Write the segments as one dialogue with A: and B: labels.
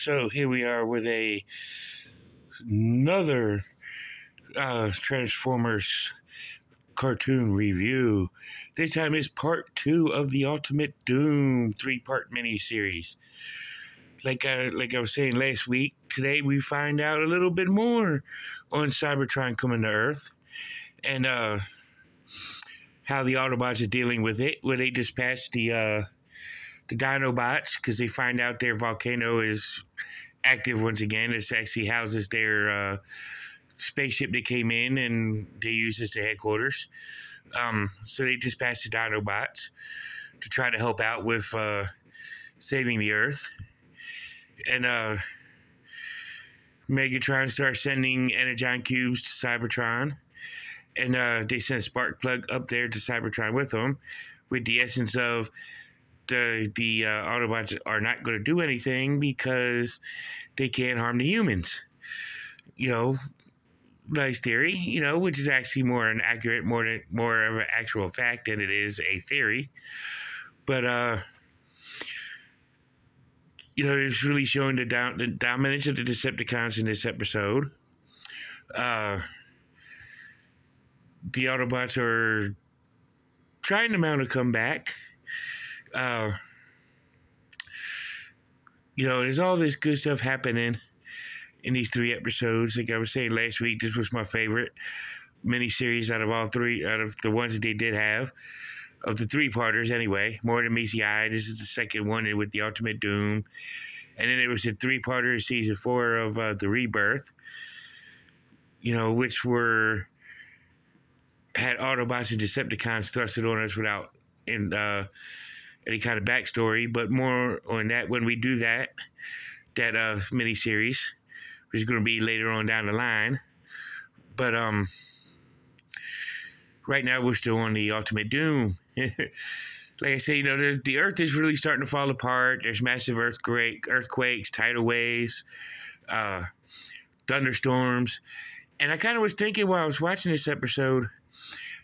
A: So here we are with another Transformers cartoon review. This time is part 2 of the Ultimate Doom 3-part miniseries. Like I was saying last week, today we find out a little bit more on Cybertron coming to Earth and how the Autobots are dealing with it. Where they dispatched the Dinobots because they find out their volcano is active once again. It actually houses their spaceship that came in and they use as their headquarters. So they dispatched the Dinobots to try to help out with saving the Earth. And Megatron starts sending Energon cubes to Cybertron. And they send Sparkplug up there to Cybertron with them, with the essence of the Autobots are not going to do anything because they can't harm the humans. You know, nice theory, you know, which is actually more of an actual fact than it is a theory. But you know, it's really showing the dominance of the Decepticons in this episode. The Autobots are trying to mount a comeback. You know, there's all this good stuff happening in these 3 episodes. Like I was saying last week, this was my favorite miniseries out of all 3, out of the ones that they did have, of the 3-parters anyway. More than meets the eye. This is the second one with the Ultimate Doom. And then it was a 3-parter, season 4 of The Rebirth, you know, which had Autobots and Decepticons thrusted on us without any kind of backstory. But more on that when we do that miniseries, which is going to be later on down the line. But right now we're still on the Ultimate Doom. Like I say, you know, the Earth is really starting to fall apart. There's massive earthquakes, tidal waves, thunderstorms. And I kind of was thinking while I was watching this episode,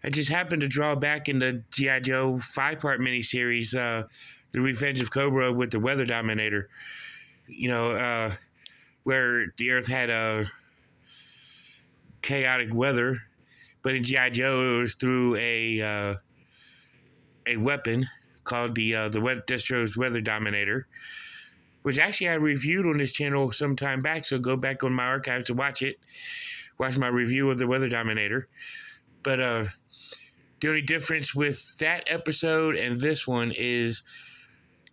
A: I just happened to draw back in the G.I. Joe 5-part miniseries, The Revenge of Cobra with the Weather Dominator. You know, where the Earth had a chaotic weather, but in G.I. Joe it was through a weapon called the Destro's Weather Dominator, which actually I reviewed on this channel some time back. So go back on my archives to watch my review of the Weather Dominator. But the only difference with that episode and this one is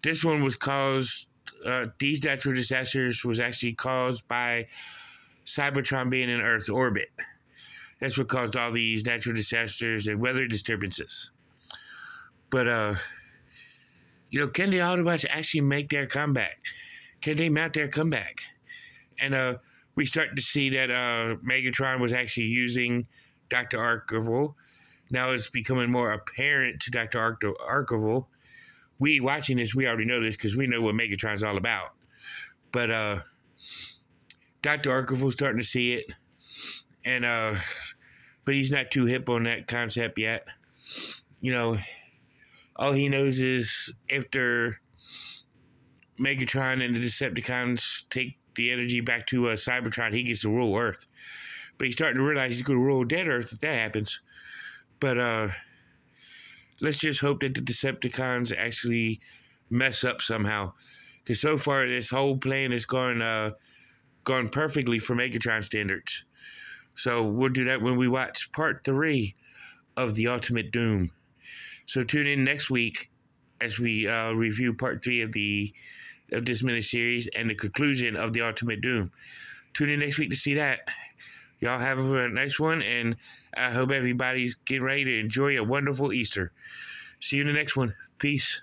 A: this one was caused, these natural disasters was actually caused by Cybertron being in Earth's orbit. That's what caused all these natural disasters and weather disturbances. But, you know, can the Autobots actually make their comeback? Can they mount their comeback? And we start to see that Megatron was actually using Dr. Archival. Now it's becoming more apparent to Dr. Archival. We watching this, we already know this because we know what Megatron's all about. But Dr. Archival's starting to see it. And but he's not too hip on that concept yet. You know, all he knows is after Megatron and the Decepticons take the energy back to Cybertron, he gets to rule Earth. But he's starting to realize he's going to rule dead Earth if that happens. But let's just hope that the Decepticons actually mess up somehow. Because so far, this whole plan has gone perfectly for Megatron standards. So we'll do that when we watch part 3 of the Ultimate Doom. So tune in next week as we review part 3 of this miniseries and the conclusion of the Ultimate Doom. Tune in next week to see that. Y'all have a nice one, and I hope everybody's getting ready to enjoy a wonderful Easter. See you in the next one. Peace.